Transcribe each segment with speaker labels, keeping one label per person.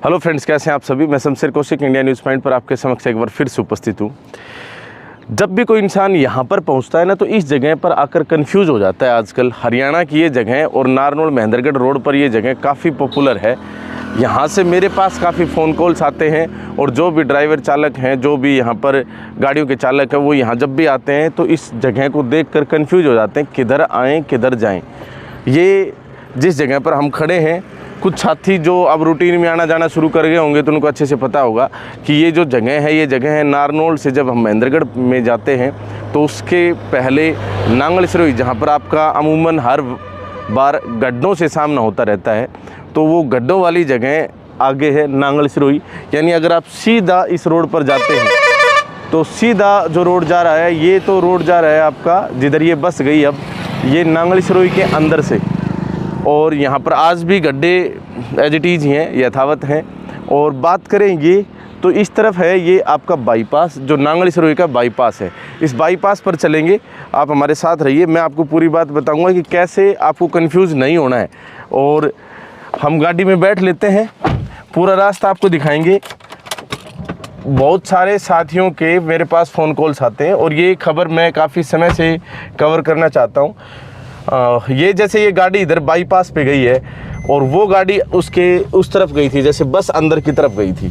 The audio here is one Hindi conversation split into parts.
Speaker 1: हेलो फ्रेंड्स, कैसे हैं आप सभी। मैं Shamsher Kaushik India news point पर आपके समक्ष एक बार फिर से उपस्थित हूँ। जब भी कोई इंसान यहाँ पर पहुँचता है ना, तो इस जगह पर आकर कंफ्यूज हो जाता है। आजकल हरियाणा की ये जगह और नारनौल महेंद्रगढ़ रोड पर ये जगह काफ़ी पॉपुलर है। यहाँ से मेरे पास काफ़ी फ़ोन कॉल्स आते हैं और जो भी ड्राइवर चालक हैं, जो भी यहाँ पर गाड़ियों के चालक हैं, वो यहाँ जब भी आते हैं तो इस जगह को देखकर कंफ्यूज हो जाते हैं, किधर आएँ किधर जाएँ। ये जिस जगह पर हम खड़े हैं, कुछ साथी जो अब रूटीन में आना जाना शुरू कर गए होंगे तो उनको अच्छे से पता होगा कि ये जो जगह है, ये जगह है नारनौल से जब हम महेंद्रगढ़ में जाते हैं तो उसके पहले नांगल सिरोही, जहाँ पर आपका अमूमन हर बार गड्ढों से सामना होता रहता है, तो वो गड्ढों वाली जगह आगे है नांगल सिरोही। यानी अगर आप सीधा इस रोड पर जाते हैं तो सीधा जो रोड जा रहा है, ये तो रोड जा रहा है आपका जिधर ये बस गई, अब ये नांगल सिरोही के अंदर से। और यहाँ पर आज भी गड्ढे एज इट इज़ ही हैं, यथावत हैं। और बात करें ये तो इस तरफ है ये आपका बाईपास, जो नांगल सिरोही का बाईपास है। इस बाईपास पर चलेंगे, आप हमारे साथ रहिए। मैं आपको पूरी बात बताऊंगा कि कैसे आपको कंफ्यूज नहीं होना है। और हम गाड़ी में बैठ लेते हैं, पूरा रास्ता आपको दिखाएंगे। बहुत सारे साथियों के मेरे पास फ़ोन कॉल्स आते हैं और ये खबर मैं काफ़ी समय से कवर करना चाहता हूँ। ये जैसे ये गाड़ी इधर बाईपास पे गई है और वो गाड़ी उसके उस तरफ गई थी, जैसे बस अंदर की तरफ गई थी,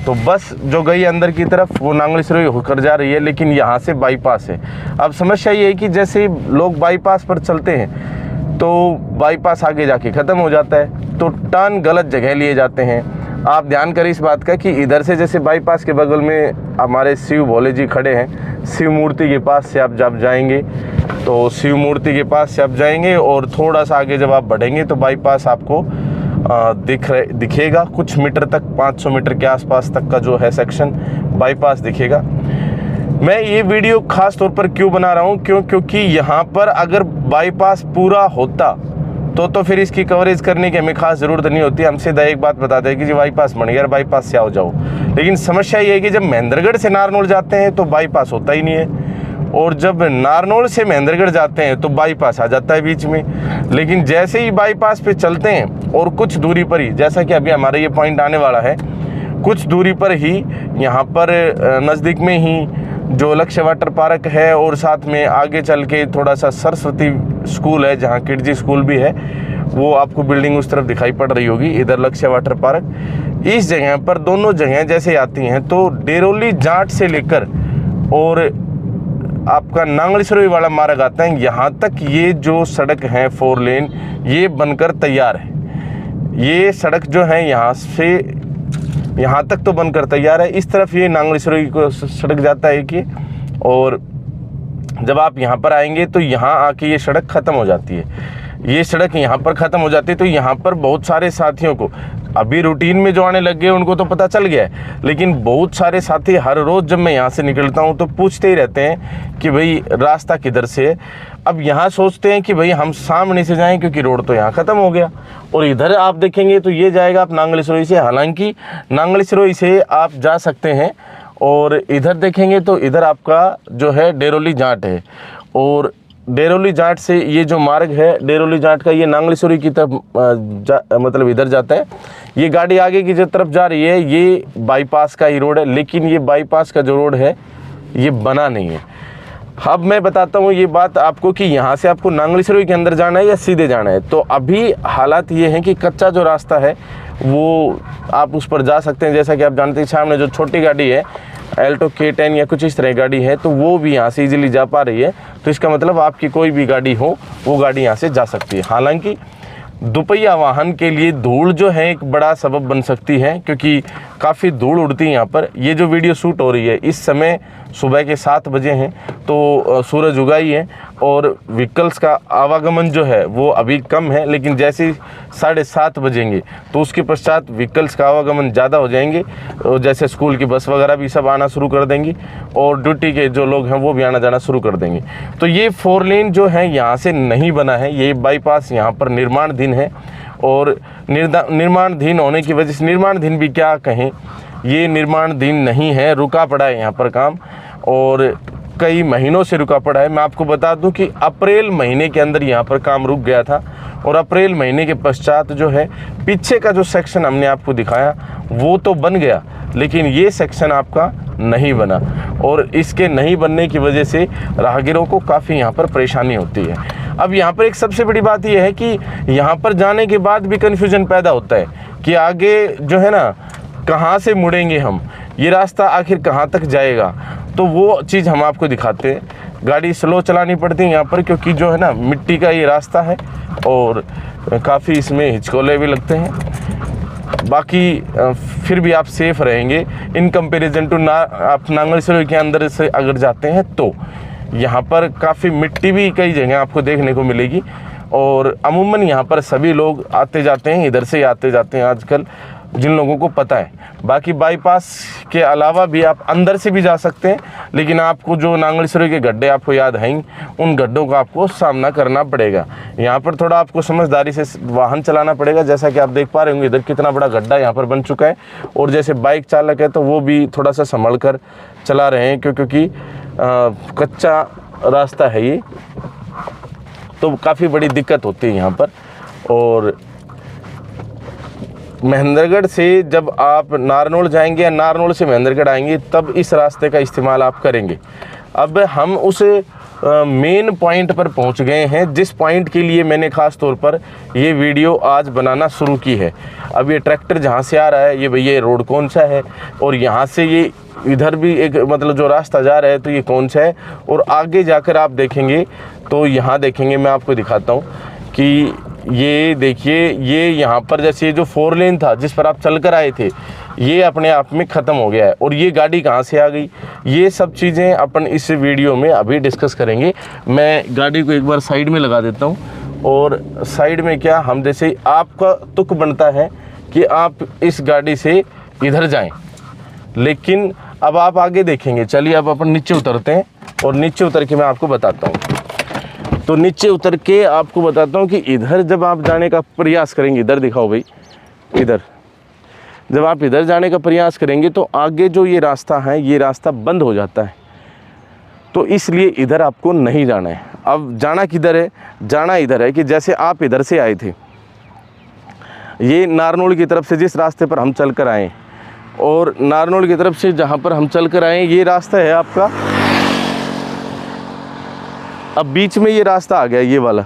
Speaker 1: तो बस जो गई अंदर की तरफ वो नांगल सिरोही होकर जा रही है, लेकिन यहाँ से बाईपास है। अब समस्या ये है कि जैसे लोग बाईपास पर चलते हैं तो बाईपास आगे जाके ख़त्म हो जाता है, तो टर्न गलत जगह लिए जाते हैं। आप ध्यान करें इस बात का कि इधर से जैसे बाईपास के बगल में हमारे शिव भोले जी खड़े हैं, शिव मूर्ति के पास से आप जब जाएंगे तो शिव मूर्ति के पास से आप जाएंगे और थोड़ा सा आगे जब आप बढ़ेंगे तो बाईपास आपको दिखेगा। कुछ मीटर तक, 500 मीटर के आसपास तक का जो है सेक्शन बाईपास दिखेगा। मैं ये वीडियो खास तौर पर क्यों बना रहा हूँ, क्योंकि यहाँ पर अगर बाईपास पूरा होता तो फिर इसकी कवरेज करने की हमें खास ज़रूरत नहीं होती। हम सीधा एक बात बताते हैं कि जी बाईपास बन गया, बाईपास से आओ जाओ। लेकिन समस्या ये है कि जब महेंद्रगढ़ से नारनौल जाते हैं तो बाईपास होता ही नहीं है, और जब नारनौल से महेंद्रगढ़ जाते हैं तो बाईपास आ जाता है बीच में। लेकिन जैसे ही बाईपास पे चलते हैं और कुछ दूरी पर ही, जैसा कि अभी हमारा ये पॉइंट आने वाला है, कुछ दूरी पर ही यहाँ पर नज़दीक में ही जो लक्ष्य वाटर पार्क है और साथ में आगे चल के थोड़ा सा सरस्वती स्कूल है, जहाँ किडजी स्कूल भी है, वो आपको बिल्डिंग उस तरफ दिखाई पड़ रही होगी, इधर लक्ष्य वाटर पार्क। इस जगह पर दोनों जगह जैसे आती हैं तो डेरोली जाट से लेकर और आपका नांगल सिरोही वाला मार्ग आता है, यहाँ तक ये जो सड़क है 4 लेन, ये बनकर तैयार है। ये सड़क जो है यहाँ से यहाँ तक तो बनकर तैयार है। इस तरफ ये नांगल सिरोही को सड़क जाता है कि, और जब आप यहाँ पर आएंगे तो यहाँ आके ये सड़क ख़त्म हो जाती है। ये सड़क यहाँ पर ख़त्म हो जाती है, तो यहाँ पर बहुत सारे साथियों को, अभी रूटीन में जो आने लग गए उनको तो पता चल गया है, लेकिन बहुत सारे साथी हर रोज़ जब मैं यहाँ से निकलता हूँ तो पूछते ही रहते हैं कि भाई रास्ता किधर से है। अब यहाँ सोचते हैं कि भाई हम सामने से जाएं क्योंकि रोड तो यहाँ ख़त्म हो गया, और इधर आप देखेंगे तो ये जाएगा आप नांगल सिरोही से। हालांकि नांगल सिरोही से आप जा सकते हैं, और इधर देखेंगे तो इधर आपका जो है डेरोली जाट है, और डेरोली जाट से ये जो मार्ग है डेरोली जाट का, ये नांगल सिरोही की तरफ मतलब इधर जाता है। ये गाड़ी आगे की जो तरफ जा रही है ये बाईपास का ही रोड है, लेकिन ये बाईपास का जो रोड है ये बना नहीं है। अब मैं बताता हूँ ये बात आपको कि यहाँ से आपको नांगल सिरोही के अंदर जाना है या सीधे जाना है। तो अभी हालात ये हैं कि कच्चा जो रास्ता है वो आप उस पर जा सकते हैं। जैसा कि आप जानते हैं सामने जो छोटी गाड़ी है एल्टो K10 या कुछ इस तरह गाड़ी है, तो वो भी यहाँ से इजीली जा पा रही है। तो इसका मतलब आपकी कोई भी गाड़ी हो वो गाड़ी यहाँ से जा सकती है। हालांकि दुपहिया वाहन के लिए धूल जो है एक बड़ा सबब बन सकती है, क्योंकि काफ़ी धूल उड़ती है यहाँ पर। ये जो वीडियो शूट हो रही है इस समय सुबह के 7 बजे हैं, तो सूरज उगा ही है और व्हीकल्स का आवागमन जो है वो अभी कम है, लेकिन जैसे ही 7:30 बजेंगे तो उसके पश्चात व्हीकल्स का आवागमन ज़्यादा हो जाएंगे, और जैसे स्कूल की बस वगैरह भी सब आना शुरू कर देंगी और ड्यूटी के जो लोग हैं वो भी आना जाना शुरू कर देंगे। तो ये 4 लेन जो है यहाँ से नहीं बना है, ये बाईपास यहाँ पर निर्माणाधीन है, और निर्माणाधीन होने की वजह से, निर्माणाधीन भी क्या कहें, ये निर्माणाधीन नहीं है, रुका पड़ा है यहाँ पर काम। और कई महीनों से रुका पड़ा है। मैं आपको बता दूं कि अप्रैल महीने के अंदर यहाँ पर काम रुक गया था और अप्रैल महीने के पश्चात जो है पीछे का जो सेक्शन हमने आपको दिखाया वो तो बन गया, लेकिन ये सेक्शन आपका नहीं बना और इसके नहीं बनने की वजह से राहगीरों को काफ़ी यहाँ पर परेशानी होती है। अब यहाँ पर एक सबसे बड़ी बात यह है कि यहाँ पर जाने के बाद भी कन्फ्यूजन पैदा होता है कि आगे जो है ना कहाँ से मुड़ेंगे हम, ये रास्ता आखिर कहाँ तक जाएगा। तो वो चीज़ हम आपको दिखाते हैं। गाड़ी स्लो चलानी पड़ती है यहाँ पर क्योंकि जो है ना मिट्टी का ये रास्ता है और काफ़ी इसमें हिचकोले भी लगते हैं। बाकी फिर भी आप सेफ़ रहेंगे इन कंपैरिजन टू आप नांगल के अंदर से अगर जाते हैं तो यहाँ पर काफ़ी मिट्टी भी कई जगह आपको देखने को मिलेगी और अमूमन यहाँ पर सभी लोग आते जाते हैं, इधर से ही आते जाते हैं आजकल, जिन लोगों को पता है। बाकी बाईपास के अलावा भी आप अंदर से भी जा सकते हैं, लेकिन आपको जो नांगल के गड्ढे आपको याद हैं उन गड्ढों का आपको सामना करना पड़ेगा। यहाँ पर थोड़ा आपको समझदारी से वाहन चलाना पड़ेगा। जैसा कि आप देख पा रहे होंगे इधर कितना बड़ा गड्ढा यहाँ पर बन चुका है और जैसे बाइक चालक है तो वो भी थोड़ा सा संभल कर चला रहे हैं क्योंकि कच्चा रास्ता है ये, तो काफ़ी बड़ी दिक्कत होती है यहाँ पर। और महेंद्रगढ़ से जब आप नारनौल जाएंगे या नारनौल से महेंद्रगढ़ आएंगे तब इस रास्ते का इस्तेमाल आप करेंगे। अब हम उस मेन पॉइंट पर पहुंच गए हैं जिस पॉइंट के लिए मैंने ख़ास तौर पर ये वीडियो आज बनाना शुरू की है। अब ये ट्रैक्टर जहाँ से आ रहा है ये भैया रोड कौन सा है और यहाँ से ये इधर भी एक मतलब जो रास्ता जा रहा है तो ये कौन सा है, और आगे जाकर आप देखेंगे तो यहाँ देखेंगे मैं आपको दिखाता हूँ कि ये देखिए ये यहाँ पर जैसे ये जो 4 लेन था जिस पर आप चल कर आए थे ये अपने आप में ख़त्म हो गया है और ये गाड़ी कहाँ से आ गई, ये सब चीज़ें अपन इस वीडियो में अभी डिस्कस करेंगे। मैं गाड़ी को एक बार साइड में लगा देता हूँ और साइड में क्या हम जैसे आपका तुक बनता है कि आप इस गाड़ी से इधर जाएं, लेकिन अब आप आगे देखेंगे। चलिए अब अपन नीचे उतरते हैं और नीचे उतर के मैं आपको बताता हूँ। तो नीचे उतर के आपको बताता हूँ कि इधर जब आप जाने का प्रयास करेंगे, इधर दिखाओ भाई, इधर जब आप इधर जाने का प्रयास करेंगे तो आगे जो ये रास्ता है ये रास्ता बंद हो जाता है, तो इसलिए इधर आपको नहीं जाना है। अब जाना किधर है, जाना इधर है कि जैसे आप इधर से आए थे, ये नारनौल की तरफ से जिस रास्ते पर हम चल कर आए और नारनौल की तरफ से जहाँ पर हम चल कर आए ये रास्ता है आपका। अब बीच में ये रास्ता आ गया ये वाला,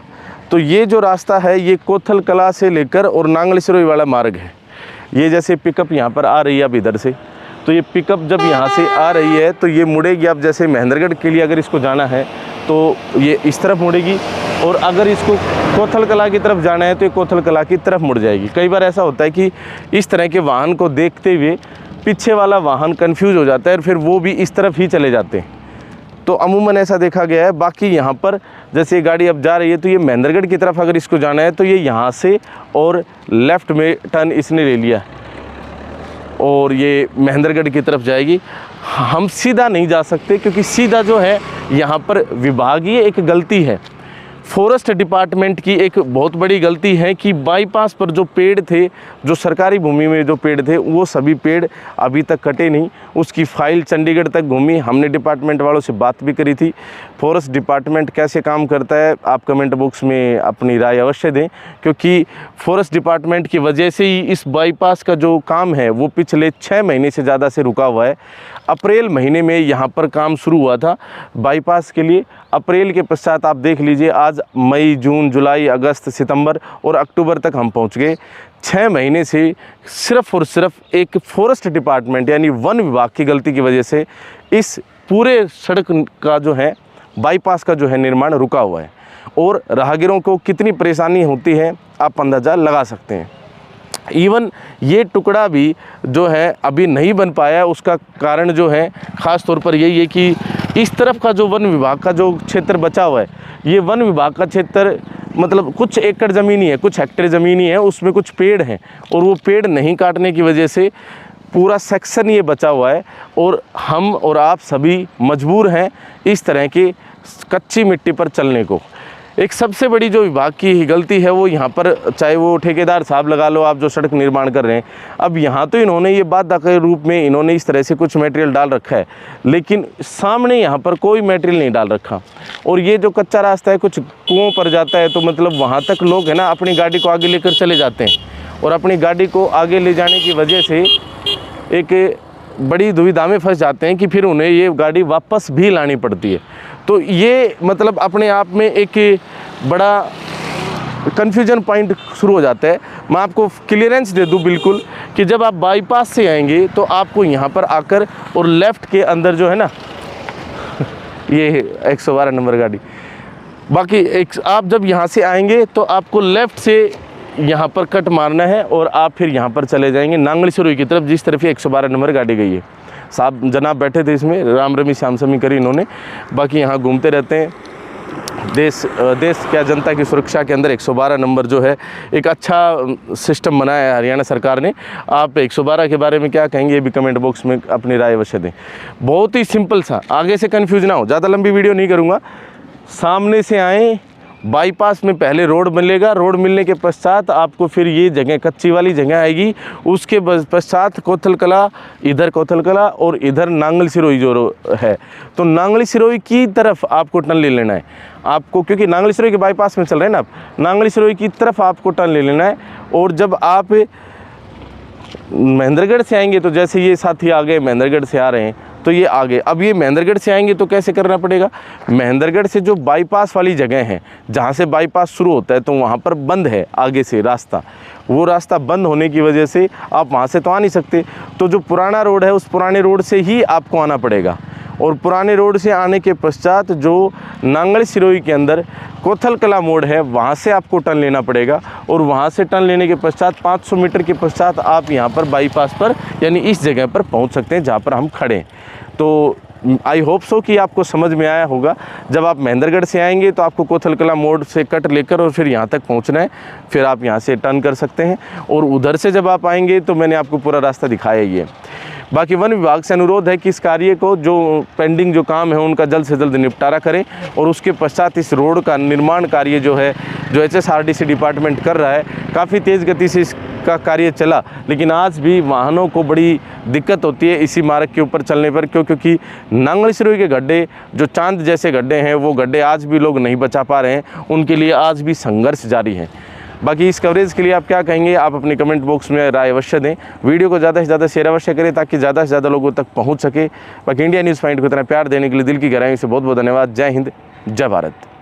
Speaker 1: तो ये जो रास्ता है ये कोथल कला से लेकर और नांगल सिरोही वाला मार्ग है। ये जैसे पिकअप यहाँ पर आ रही है अब इधर से, तो ये पिकअप जब यहाँ से आ रही है तो ये मुड़ेगी। अब जैसे महेंद्रगढ़ के लिए अगर इसको जाना है तो ये इस तरफ मुड़ेगी और अगर इसको कोथल कला की तरफ जाना है तो ये कोथल कला की तरफ मुड़ जाएगी। कई बार ऐसा होता है कि इस तरह के वाहन को देखते हुए पीछे वाला वाहन कन्फ्यूज़ हो जाता है और फिर वो भी इस तरफ ही चले जाते हैं, तो अमूमन ऐसा देखा गया है। बाकी यहाँ पर जैसे गाड़ी अब जा रही है तो ये महेंद्रगढ़ की तरफ अगर इसको जाना है तो ये यहाँ से और लेफ़्ट में टर्न इसने ले लिया और ये महेंद्रगढ़ की तरफ जाएगी। हम सीधा नहीं जा सकते क्योंकि सीधा जो है यहाँ पर विभागीय एक गलती है, फॉरेस्ट डिपार्टमेंट की एक बहुत बड़ी गलती है कि बाईपास पर जो पेड़ थे, जो सरकारी भूमि में जो पेड़ थे वो सभी पेड़ अभी तक कटे नहीं। उसकी फाइल चंडीगढ़ तक घूमी, हमने डिपार्टमेंट वालों से बात भी करी थी। फॉरेस्ट डिपार्टमेंट कैसे काम करता है आप कमेंट बॉक्स में अपनी राय अवश्य दें, क्योंकि फॉरेस्ट डिपार्टमेंट की वजह से ही इस बाईपास का जो काम है वो पिछले 6 महीने से ज़्यादा से रुका हुआ है। अप्रैल महीने में यहाँ पर काम शुरू हुआ था बाईपास के लिए। अप्रैल के पश्चात आप देख लीजिए आज मई, जून, जुलाई, अगस्त, सितंबर और अक्टूबर तक हम पहुँच गए। 6 महीने से सिर्फ़ और सिर्फ एक फॉरेस्ट डिपार्टमेंट यानी वन विभाग की गलती की वजह से इस पूरे सड़क का जो है बाईपास का जो है निर्माण रुका हुआ है और राहगीरों को कितनी परेशानी होती है आप अंदाज़ा लगा सकते हैं। इवन ये टुकड़ा भी जो है अभी नहीं बन पाया, उसका कारण जो है ख़ास तौर पर यही है कि इस तरफ का जो वन विभाग का जो क्षेत्र बचा हुआ है, ये वन विभाग का क्षेत्र मतलब कुछ एकड़ ज़मीन ही है, कुछ हेक्टेयर ज़मीन ही है, उसमें कुछ पेड़ हैं और वो पेड़ नहीं काटने की वजह से पूरा सेक्शन ये बचा हुआ है और हम और आप सभी मजबूर हैं इस तरह की कच्ची मिट्टी पर चलने को। एक सबसे बड़ी जो विभाग की गलती है वो यहाँ पर, चाहे वो ठेकेदार साहब लगा लो आप जो सड़क निर्माण कर रहे हैं, अब यहाँ तो इन्होंने ये बाधा के रूप में इन्होंने इस तरह से कुछ मटेरियल डाल रखा है, लेकिन सामने यहाँ पर कोई मटेरियल नहीं डाल रखा। और ये जो कच्चा रास्ता है कुछ कुओं पर जाता है, तो मतलब वहाँ तक लोग है ना अपनी गाड़ी को आगे लेकर चले जाते हैं, और अपनी गाड़ी को आगे ले जाने की वजह से एक बड़ी दुविधा में फंस जाते हैं कि फिर उन्हें ये गाड़ी वापस भी लानी पड़ती है। तो ये मतलब अपने आप में एक बड़ा कन्फ्यूजन पॉइंट शुरू हो जाता है। मैं आपको क्लियरेंस दे दूं बिल्कुल कि जब आप बाईपास से आएंगे तो आपको यहाँ पर आकर और लेफ़्ट के अंदर जो है ना ये 112 नंबर गाड़ी, बाकी आप जब यहाँ से आएंगे तो आपको लेफ़्ट से यहाँ पर कट मारना है और आप फिर यहाँ पर चले जाएंगे नांगल सिरोही की तरफ, जिस तरफ ये 112 नंबर गाड़ी गई है। साहब जनाब बैठे थे इसमें, राम रमी श्याम समी करी इन्होंने। बाकी यहाँ घूमते रहते हैं, देश क्या जनता की सुरक्षा के अंदर 112 नंबर जो है एक अच्छा सिस्टम बनाया है हरियाणा सरकार ने। आप 112 के बारे में क्या कहेंगे ये भी कमेंट बॉक्स में अपनी राय अवश्य दें। बहुत ही सिंपल सा, आगे से कन्फ्यूज ना हो, ज़्यादा लंबी वीडियो नहीं करूँगा। सामने से आएँ, बाईपास में पहले रोड मिलेगा, रोड मिलने के पश्चात आपको फिर ये जगह कच्ची वाली जगह आएगी, उसके पश्चात कोथल कला, इधर कोथल कला और इधर नांगल सिरोही जो है, तो नांगल सिरोही की तरफ आपको टर्न ले लेना है आपको, क्योंकि नांगल सिरोही के बाईपास में चल रहे हैं ना आप, नांगल सिरोही की तरफ आपको टर्न ले लेना है। और जब आप महेंद्रगढ़ से आएंगे, तो जैसे ये साथी आगे महेंद्रगढ़ से आ रहे हैं तो ये आगे, अब ये महेंद्रगढ़ से आएंगे तो कैसे करना पड़ेगा, महेंद्रगढ़ से जो बाईपास वाली जगह है जहाँ से बाईपास शुरू होता है तो वहाँ पर बंद है आगे से रास्ता, वो रास्ता बंद होने की वजह से आप वहाँ से तो आ नहीं सकते, तो जो पुराना रोड है उस पुराने रोड से ही आपको आना पड़ेगा। और पुराने रोड से आने के पश्चात जो नांगल सिरोही के अंदर कोथल कला मोड़ है वहाँ से आपको टर्न लेना पड़ेगा, और वहाँ से टर्न लेने के पश्चात 500 मीटर के पश्चात आप यहाँ पर बाईपास पर यानी इस जगह पर पहुँच सकते हैं जहाँ पर हम खड़े हैं। तो आई होप सो कि आपको समझ में आया होगा। जब आप महेंद्रगढ़ से आएंगे तो आपको कोथल कला मोड़ से कट लेकर और फिर यहाँ तक पहुँचना है, फिर आप यहाँ से टर्न कर सकते हैं। और उधर से जब आप आएंगे तो मैंने आपको पूरा रास्ता दिखाया ही है। बाकी वन विभाग से अनुरोध है कि इस कार्य को जो पेंडिंग जो काम है उनका जल्द से जल्द निपटारा करें, और उसके पश्चात इस रोड का निर्माण कार्य जो है जो HSRDC डिपार्टमेंट कर रहा है, काफ़ी तेज़ गति से इसका कार्य चला, लेकिन आज भी वाहनों को बड़ी दिक्कत होती है इसी मार्ग के ऊपर चलने पर, क्योंकि नांगल सिरोही के गड्ढे जो चांद जैसे गड्ढे हैं वो गड्ढे आज भी लोग नहीं बचा पा रहे हैं, उनके लिए आज भी संघर्ष जारी है। बाकी इस कवरेज के लिए आप क्या कहेंगे, आप अपने कमेंट बॉक्स में राय अवश्य दें। वीडियो को ज़्यादा से ज़्यादा शेयर अवश्य करें ताकि ज़्यादा से ज़्यादा लोगों तक पहुंच सके। बाकी इंडिया न्यूज़ पॉइंट को इतना प्यार देने के लिए दिल की गहराई से बहुत बहुत धन्यवाद। जय हिंद, जय भारत।